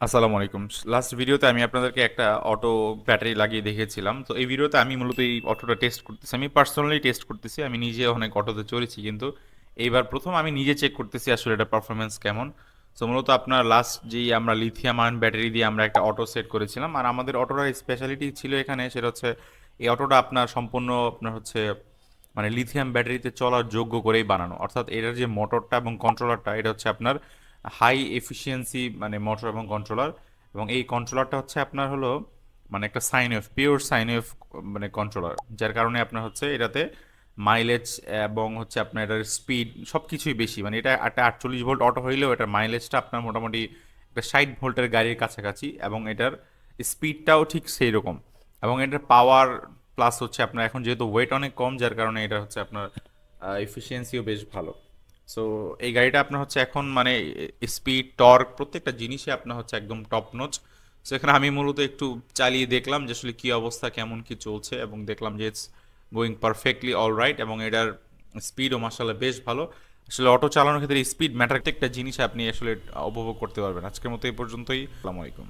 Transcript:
আসসালামু আলাইকুম। লাস্ট ভিডিওতে আমি আপনাদেরকে একটা অটো ব্যাটারি লাগিয়ে দেখিয়েছিলাম। তো এই ভিডিওতে আমি মূলত এই অটোটা টেস্ট করতেছি। আমি পার্সোনালি টেস্ট করতেছি। আমি নিজে অনেক অটোতে চড়েছি, কিন্তু এইবার প্রথম আমি নিজে চেক করতেছি আসলে এটা পারফরমেন্স কেমন। সো মূলত আপনার লাস্ট যেই আমরা লিথিয়াম আয়ন ব্যাটারি দিয়ে আমরা একটা অটো সেট করেছিলাম, আর আমাদের অটোটার স্পেশালিটি ছিল এখানে, সেটা হচ্ছে এই অটোটা আপনার সম্পূর্ণ আপনার হচ্ছে মানে লিথিয়াম ব্যাটারিতে চলার যোগ্য করেই বানানো। অর্থাৎ এটার যে মোটরটা এবং কন্ট্রোলারটা, এটা হচ্ছে আপনার হাই এফিসিয়েন্সি মানে মোটর এবং কন্ট্রোলার। এবং এই কন্ট্রোলারটা হচ্ছে আপনার হলো মানে একটা sine wave, pure sine wave মানে কন্ট্রোলার, যার কারণে আপনার হচ্ছে এটাতে মাইলেজ এবং হচ্ছে আপনার এটার স্পিড সব কিছুই বেশি। মানে এটা একটা 48 ভোল্ট অটো হইলেও এটার মাইলেজটা আপনার মোটামুটি একটা 60 ভোল্টের গাড়ির কাছাকাছি, এবং এটার স্পিডটাও ঠিক সেই রকম। এবং এটার পাওয়ার প্লাস হচ্ছে আপনার এখন যেহেতু ওয়েট অনেক কম, যার কারণে এটা হচ্ছে আপনার এফিসিয়েন্সিও বেশ ভালো। সো এই গাড়িটা আপনার হচ্ছে এখন মানে স্পিড টর্ক প্রত্যেকটা জিনিসে আপনার হচ্ছে একদম টপ নোচ। সো এখানে আমি মূলত একটু চালিয়ে দেখলাম যে আসলে কী অবস্থা, কেমন কি চলছে, এবং দেখলাম যে it's going perfectly all right, এবং এটার স্পিডও মাসাল্লাহ বেশ ভালো। আসলে অটো চালানোর ক্ষেত্রে স্পিড ম্যাটার, প্রত্যেকটা জিনিস আপনি আসলে উপভোগ করতে পারবেন। আজকের মতো এই পর্যন্তই। আসসালামু আলাইকুম।